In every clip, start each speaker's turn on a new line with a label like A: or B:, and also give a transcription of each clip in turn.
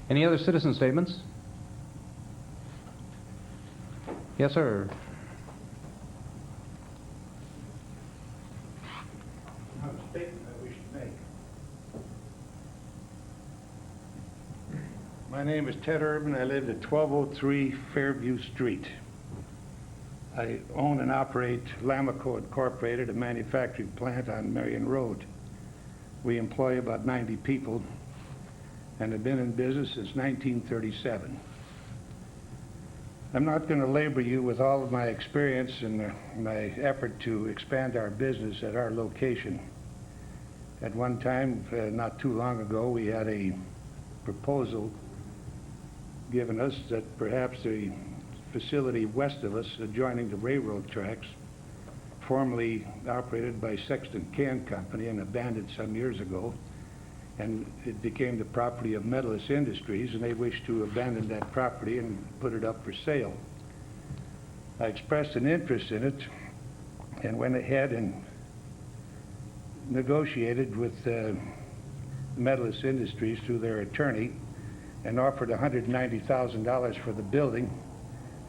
A: Any other citizen statements? Yes, sir.
B: I have a statement I wish to make. My name is Ted Urban. I live at 1203 Fairview Street. I own and operate Lamaco Incorporated, a manufacturing plant on Marion Road. We employ about 90 people and have been in business since 1937. I'm not going to labor you with all of my experience and my effort to expand our business at our location. At one time, not too long ago, we had a proposal given us that perhaps the facility west of us, adjoining the railroad tracks, formerly operated by Sexton Can Company and abandoned some years ago, and it became the property of Metallus Industries, and they wished to abandon that property and put it up for sale. I expressed an interest in it and went ahead and negotiated with Metallus Industries through their attorney and offered $190,000 for the building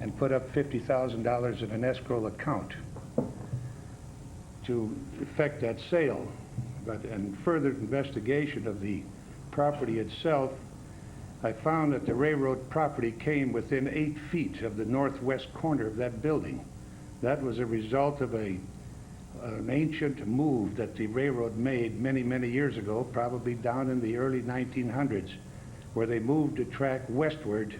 B: and put up $50,000 in an escrow account to effect that sale. But in further investigation of the property itself, I found that the railroad property came within 8 feet of the northwest corner of that building. That was a result of an ancient move that the railroad made many, many years ago, probably down in the early 1900s, where they moved the track westward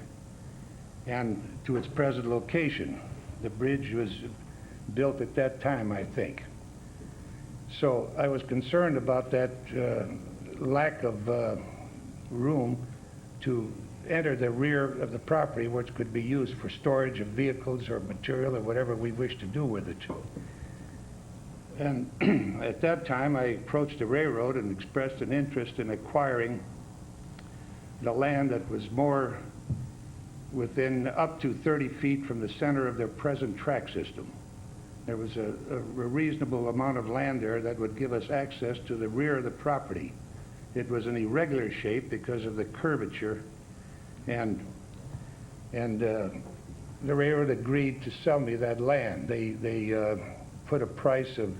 B: and to its present location. The bridge was built at that time, I think. So I was concerned about that lack of room to enter the rear of the property, which could be used for storage of vehicles or material or whatever we wish to do with it. And at that time, I approached the railroad and expressed an interest in acquiring the land that was more within up to 30 feet from the center of their present track system. There was a reasonable amount of land there that would give us access to the rear of the property. It was an irregular shape because of the curvature, and the railroad agreed to sell me that land. They put a price of,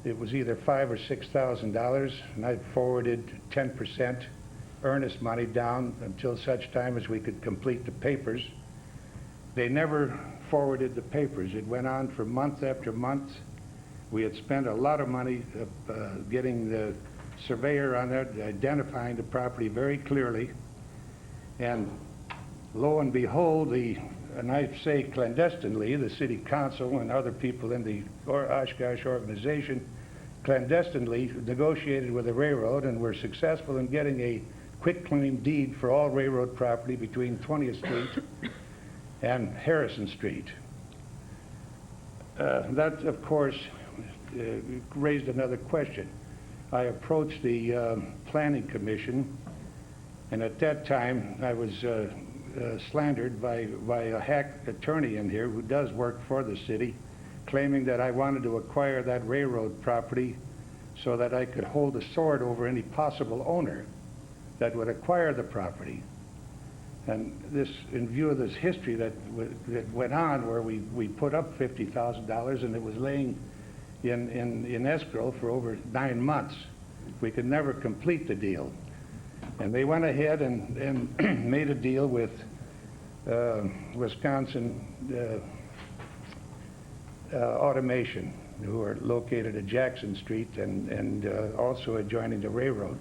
B: it was either $5,000 or $6,000, and I forwarded 10% earnest money down until such time as we could complete the papers. They never forwarded the papers. It went on for month after month. We had spent a lot of money getting the surveyor on there, identifying the property very clearly, and lo and behold, and I say clandestinely, the city council and other people in the Oshkosh organization clandestinely negotiated with the railroad and were successful in getting a quitclaim deed for all railroad property between 20th Street and Harrison Street. That, of course, raised another question. I approached the Planning Commission, and at that time I was slandered by a hack attorney in here who does work for the city, claiming that I wanted to acquire that railroad property so that I could hold a sword over any possible owner that would acquire the property. And this, in view of this history that went on, where we put up $50,000 and it was laying in escrow for over 9 months, we could never complete the deal. And they went ahead and made a deal with Wisconsin Automation, who are located at Jackson Street and also adjoining the railroad.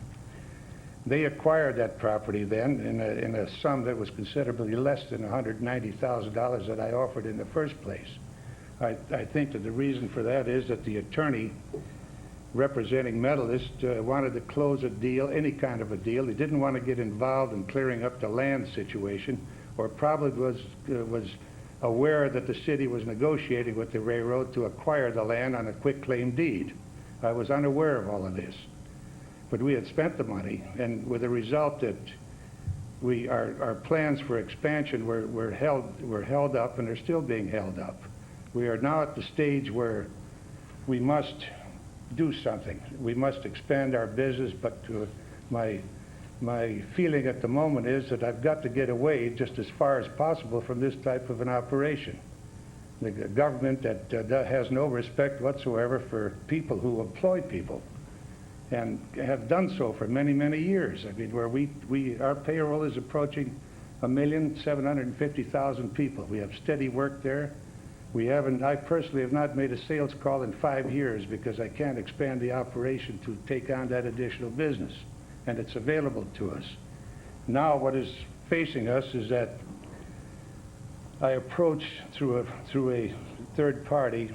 B: They acquired that property then in a sum that was considerably less than $190,000 that I offered in the first place. I think that the reason for that is that the attorney representing Metallist wanted to close a deal, any kind of a deal. He didn't want to get involved in clearing up the land situation, or probably was aware that the city was negotiating with the railroad to acquire the land on a quitclaim deed. I was unaware of all of this. But we had spent the money, and with the result that our plans for expansion were held up, and they're still being held up. We are now at the stage where we must do something. We must expand our business, but my My feeling at the moment is that I've got to get away just as far as possible from this type of an operation. The government that has no respect whatsoever for people who employ people, and have done so for many, many years. I mean, where our payroll is approaching 1,750,000 people. We have steady work there. I personally have not made a sales call in 5 years because I can't expand the operation to take on that additional business, and it's available to us. Now what is facing us is that I approached through a third party,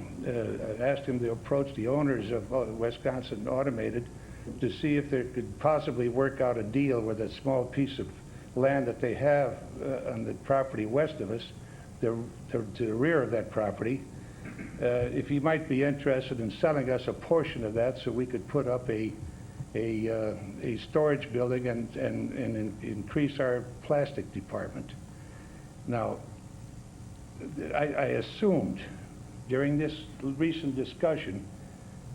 B: asked him to approach the owners of Wisconsin Automated to see if they could possibly work out a deal with a small piece of land that they have on the property west of us, to the rear of that property, if he might be interested in selling us a portion of that so we could put up a storage building and increase our plastic department. Now, I assumed during this recent discussion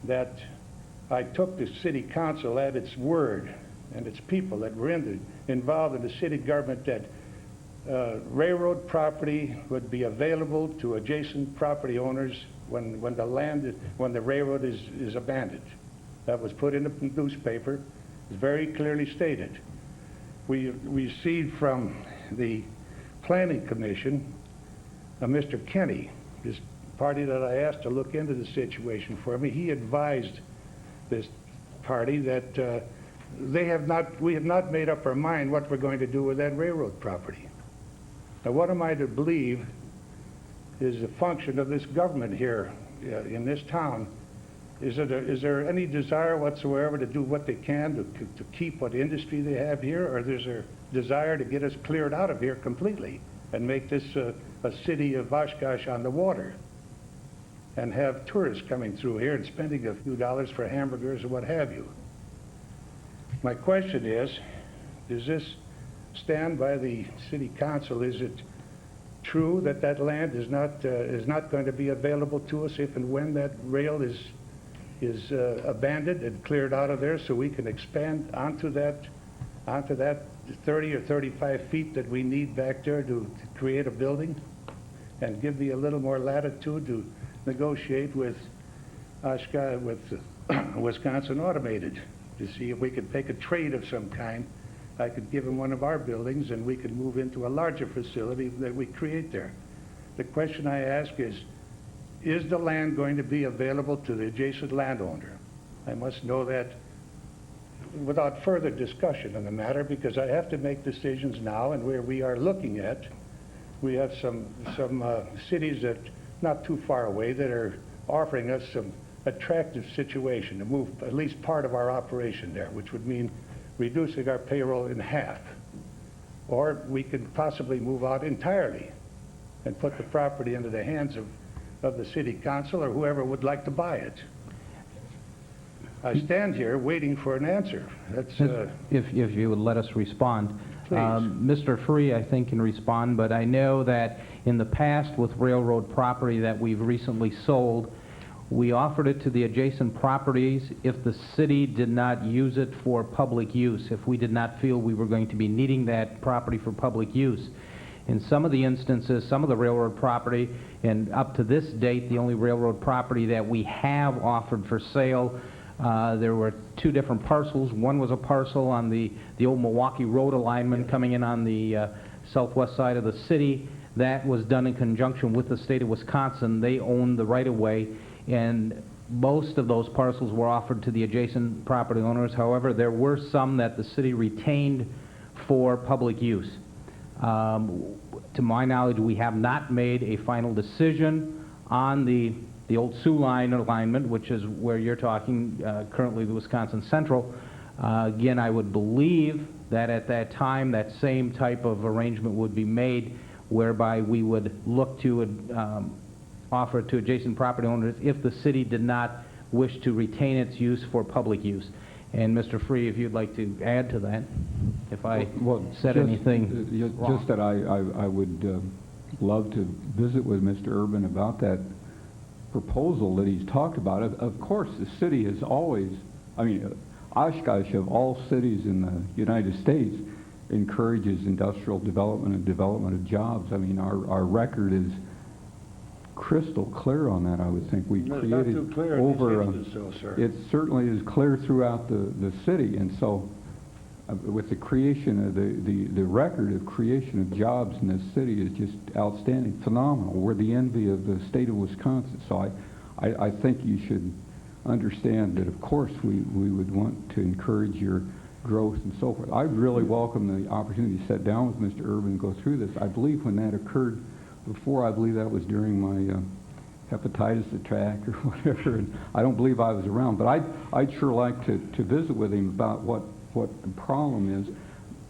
B: that I took the city council at its word and its people that were involved in the city government that railroad property would be available to adjacent property owners when the railroad is abandoned. That was put in the newspaper. It's very clearly stated. We received from the Planning Commission Mr. Kenny, this party that I asked to look into the situation for me. He advised this party that we have not made up our mind what we're going to do with that railroad property. Now, what am I to believe is the function of this government here in this town? Is there any desire whatsoever to do what they can to keep what industry they have here, or is there desire to get us cleared out of here completely and make this a city of Oshkosh on the water and have tourists coming through here and spending a few dollars for hamburgers or what have you? My question is, does this stand by the city council? Is it true that that land is not going to be available to us if and when that rail is abandoned and cleared out of there, so we can expand onto that 30 or 35 feet that we need back there to create a building, and give me a little more latitude to negotiate with Oshkosh, with Wisconsin Automated, to see if we could take a trade of some kind. I could give them one of our buildings and we could move into a larger facility that we create there. The question I ask is the land going to be available to the adjacent landowner? I must know that without further discussion on the matter, because I have to make decisions now, and where we are looking at, we have some cities that not too far away that are offering us some attractive situation to move at least part of our operation there, which would mean reducing our payroll in half. Or we could possibly move out entirely and put the property into the hands of the city council or whoever would like to buy it. I stand here waiting for an answer. That's
A: If you would let us respond.
B: Please.
A: Mr. Free, I think, can respond, but I know that in the past with railroad property that we've recently sold, we offered it to the adjacent properties if the city did not use it for public use, if we did not feel we were going to be needing that property for public use. In some of the instances, some of the railroad property, and up to this date, the only railroad property that we have offered for sale, there were two different parcels. One was a parcel on the old Milwaukee Road alignment coming in on the southwest side of the city. That was done in conjunction with the state of Wisconsin. They owned the right-of-way, and most of those parcels were offered to the adjacent property owners. However, there were some that the city retained for public use. To my knowledge, we have not made a final decision on the old Sioux Line alignment, which is where you're talking, currently the Wisconsin Central. Again, I would believe that at that time that same type of arrangement would be made, whereby we would look to offer it to adjacent property owners if the city did not wish to retain its use for public use. And Mr. Free, if you'd like to add to that, if I said anything wrong.
C: Just that I would love to visit with Mr. Urban about that proposal that he's talked about. Of course, the city has always, I mean, Oshkosh, of all cities in the United States, encourages industrial development and development of jobs. I mean, our record is crystal clear on that, I would think. We've
B: It's
C: created
B: not too clear in
C: over,
B: this instance, though, sir.
C: it certainly is clear throughout the city, and so with the creation of the record of creation of jobs in this city is just outstanding, phenomenal. We're the envy of the state of Wisconsin. So I think you should understand that, of course, we would want to encourage your growth and so forth. I really welcome the opportunity to sit down with Mr. Urban and go through this. I believe when that occurred before, I believe that was during my hepatitis attack or whatever, and I don't believe I was around. But I'd sure like to visit with him about what the problem is.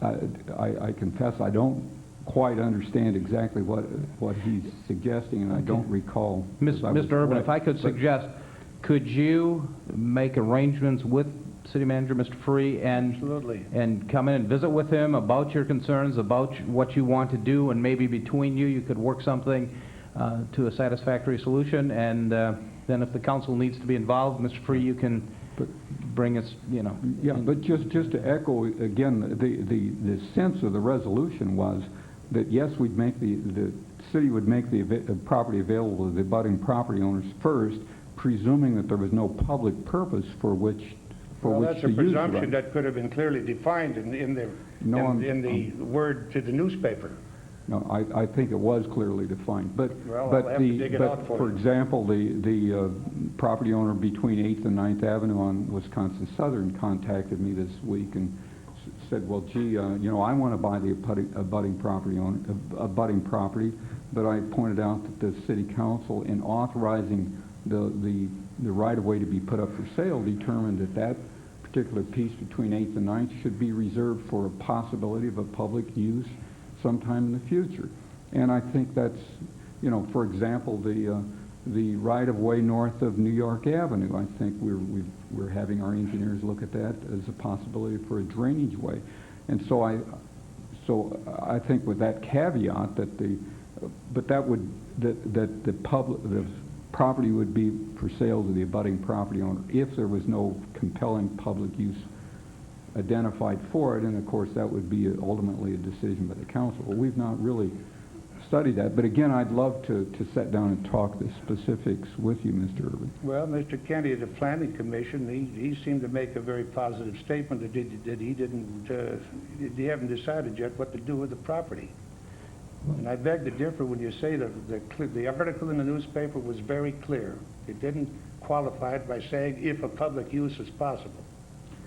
C: I confess I don't quite understand exactly what he's suggesting, and I don't recall.
A: Mr. Urban, if I could suggest, could you make arrangements with City Manager Mr. Free
B: Absolutely.
A: and come in and visit with him about your concerns, about what you want to do, and maybe between you could work something to a satisfactory solution, and then if the council needs to be involved, Mr. Free, you can bring us, you know.
C: Yeah, but just to echo again, the sense of the resolution was that yes, we'd make the city would make the property available to the abutting property owners first, presuming that there was no public purpose for which
B: Well,
C: which
B: that's
C: to
B: a
C: use the
B: presumption
C: right.
B: that could have been clearly defined in the word to the newspaper.
C: No, I think it was clearly defined, but
B: Well,
C: but
B: I'll have to dig it out for
C: for
B: you.
C: example, the property owner between 8th and 9th Avenue on Wisconsin Southern contacted me this week and said, well, gee, you know, I want to buy the abutting property, but I pointed out that the city council, in authorizing the right-of-way to be put up for sale, determined that particular piece between 8th and 9th should be reserved for a possibility of a public use sometime in the future. And I think that's, you know, for example, the right-of-way north of New York Avenue, I think we're having our engineers look at that as a possibility for a drainage way. And so I think with that caveat that the property would be for sale to the abutting property owner if there was no compelling public use identified for it, and of course that would be ultimately a decision by the council. Well, we've not really studied that, but again, I'd love to sit down and talk the specifics with you, Mr. Urban.
B: Well, Mr. Kennedy, the Planning Commission, he seemed to make a very positive statement that he haven't decided yet what to do with the property. And I beg to differ when you say that the article in the newspaper was very clear. It didn't qualify it by saying if a public use is possible.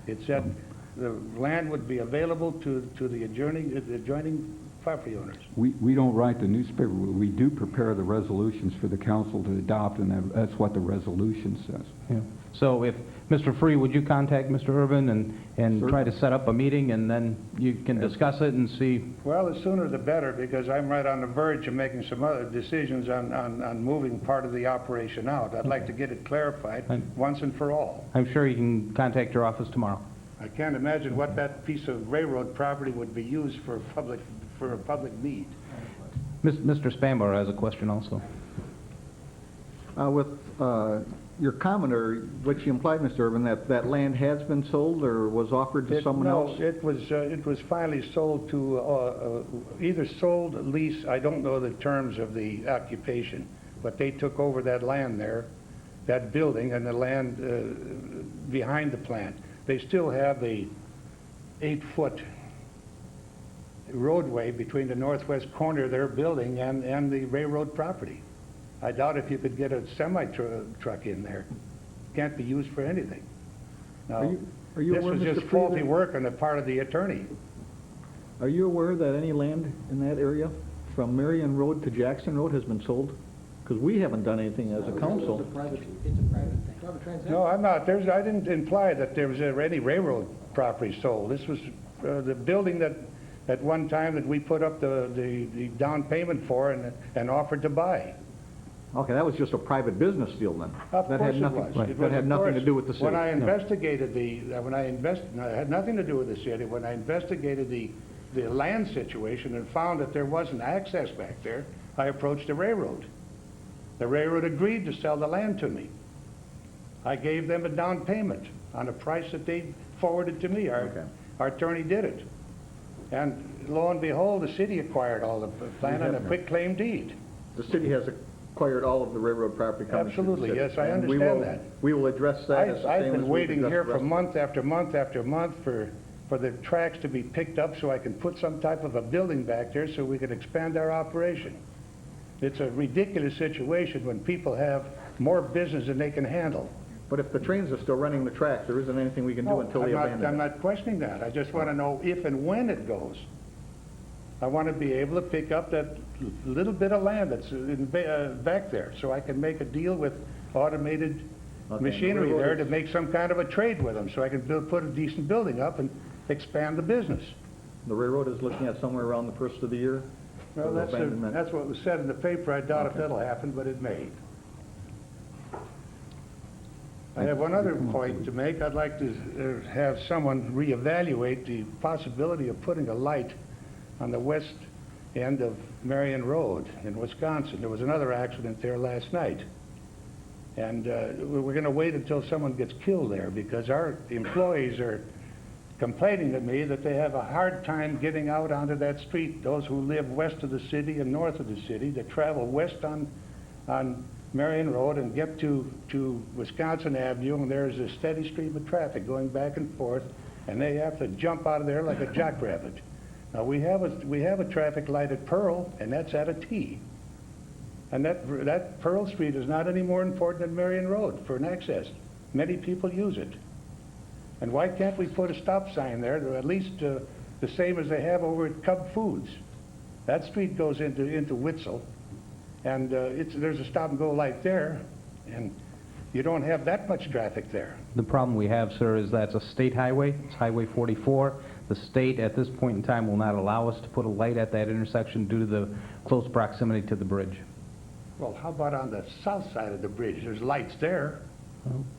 B: It said the land would be available to the adjoining property owners.
C: We don't write the newspaper. We do prepare the resolutions for the council to adopt, and that's what the resolution says.
A: Yeah. So if, Mr. Free, would you contact Mr. Urban and
C: Sure.
A: try to set up a meeting, and then you can discuss it and see?
B: Well, the sooner the better, because I'm right on the verge of making some other decisions on moving part of the operation out. I'd like to get it clarified once and for all.
A: I'm sure you can contact your office tomorrow.
B: I can't imagine what that piece of railroad property would be used for a public need.
A: Mr. Spanbauer has a question also.
D: With your comment, or what you implied, Mr. Urban, that land has been sold or was offered to someone else?
B: No, it was finally sold to, either sold, lease, I don't know the terms of the occupation, but they took over that land there, that building and the land behind the plant. They still have the 8-foot roadway between the northwest corner of their building and the railroad property. I doubt if you could get a semi-truck in there. Can't be used for anything. Now,
D: Are you
B: this
D: aware,
B: was
D: Mr.
B: just
D: Free,
B: faulty
D: that-
B: work on the part of the attorney.
D: Are you aware that any land in that area from Marion Road to Jackson Road has been sold? Because we haven't done anything as a council.
E: It's a private transaction.
B: No, I'm not. I didn't imply that there was any railroad property sold. This was the building that at one time that we put up the down payment for and offered to buy.
D: Okay, that was just a private business deal then.
B: Of
D: That
B: course
D: had
B: it
D: nothing-
B: was.
D: right,
B: It
D: that
B: was,
D: had
B: of
D: nothing to
B: course.
D: do with the city.
B: When I
D: Yeah.
B: investigated no, it had nothing to do with the city. When I investigated the land situation and found that there wasn't access back there, I approached the railroad. The railroad agreed to sell the land to me. I gave them a down payment on a price that forwarded to me.
D: Okay.
B: Our attorney did it. And lo and behold, the city acquired all the land on a quitclaim deed.
D: The city has acquired all of the railroad property coming to the
B: Absolutely,
D: city.
B: yes, I
D: And we
B: understand
D: will-
B: that.
D: We will address that as the
B: I've
D: same as
B: been
D: we've
B: waiting
D: addressed
B: here
D: the
B: for
D: rest of it.
B: month after month after month for the tracks to be picked up so I can put some type of a building back there so we can expand our operation. It's a ridiculous situation when people have more business than they can handle.
D: But if the trains are still running the track, there isn't anything we can do
B: No,
D: until they abandon
B: I'm
D: it.
B: not questioning that. I just want to know if and when it goes. I want to be able to pick up that little bit of land that's back there so I can make a deal with automated
D: Okay,
B: machinery
D: the
B: there
D: railroad
B: to
D: is-
B: make some kind of a trade with them so I can put a decent building up and expand the business.
D: The railroad is looking at somewhere around the first of the year
B: Well,
D: for the abandonment.
B: that's what was said in the paper. I doubt if
D: Okay.
B: that'll happen, but it may. I have one other point to make. I'd like to have someone reevaluate the possibility of putting a light on the west end of Marion Road in Wisconsin. There was another accident there last night. And we're going to wait until someone gets killed there because our employees are complaining to me that they have a hard time getting out onto that street. Those who live west of the city and north of the city, that travel west on Marion Road and get to Wisconsin Avenue, and there's a steady stream of traffic going back and forth, and they have to jump out of there like a jackrabbit. Now, we have a traffic light at Pearl, and that's at a T. And that Pearl Street is not any more important than Marion Road for an access. Many people use it. And why can't we put a stop sign there, at least the same as they have over at Cub Foods? That street goes into Witzel, and there's a stop-and-go light there, and you don't have that much traffic there.
A: The problem we have, sir, is that's a state highway. It's Highway 44. The state, at this point in time, will not allow us to put a light at that intersection due to the close proximity to the bridge.
B: Well, how about on the south side of the bridge? There's lights there.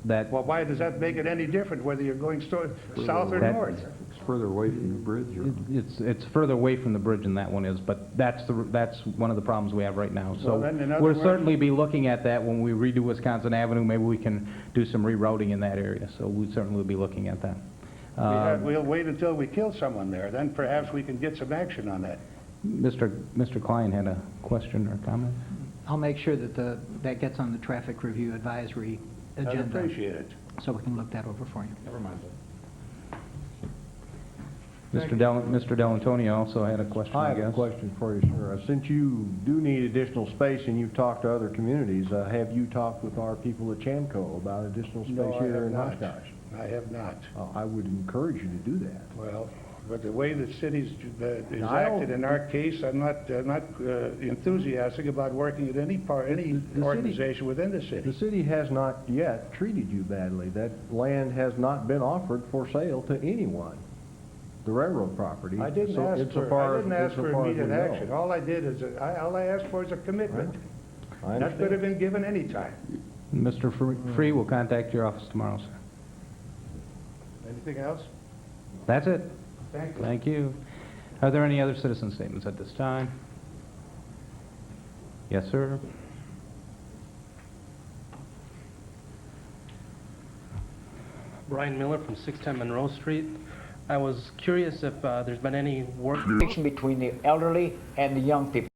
A: That,
B: Well, why does that make it any different whether you're going south or
A: That-
B: north?
C: It's further away from the bridge, or...
A: it's further away from the bridge than that one is, but that's one of the problems we have right now. So
B: Well, then, in other
A: we'll
B: words-
A: certainly be looking at that when we redo Wisconsin Avenue. Maybe we can do some rerouting in that area, so we certainly will be looking at that.
B: We'll wait until we kill someone there. Then perhaps we can get some action on that.
A: Mr. Klein had a question or comment?
E: I'll make sure that that gets on the traffic review advisory
B: I'd
E: agenda.
B: appreciate it.
E: So we can look that over for you.
B: Never mind.
A: Mr. Dell'Antonio also had a question,
F: I
A: I
F: have a
A: guess.
F: question for you, sir. Since you do need additional space and you've talked to other communities, have you talked with our people at Chamco about additional space
B: No, I
F: here
B: have
F: in
B: not.
F: Oshkosh?
B: I have not.
F: I would encourage you to do that.
B: Well, but the way the city's is
F: Now, I don't-
B: acted in our case, I'm not enthusiastic about working at any
F: city-
B: organization within the
F: The
B: city.
F: city has not yet treated you badly. That land has not been offered for sale to anyone, the railroad property.
B: I didn't ask
F: insofar
B: for
F: as we
B: immediate
F: know.
B: action. All I did is, all I asked for is a commitment.
F: I
B: That could have
F: understand.
B: been given any time.
A: Mr. Free will contact your office tomorrow, sir.
B: Anything else?
A: That's it.
B: Thank you.
A: Thank you. Are there any other citizen statements at this time? Yes, sir.
G: Brian Miller from 610 Monroe Street. I was curious if there's been any work
H: Between the elderly and the young people.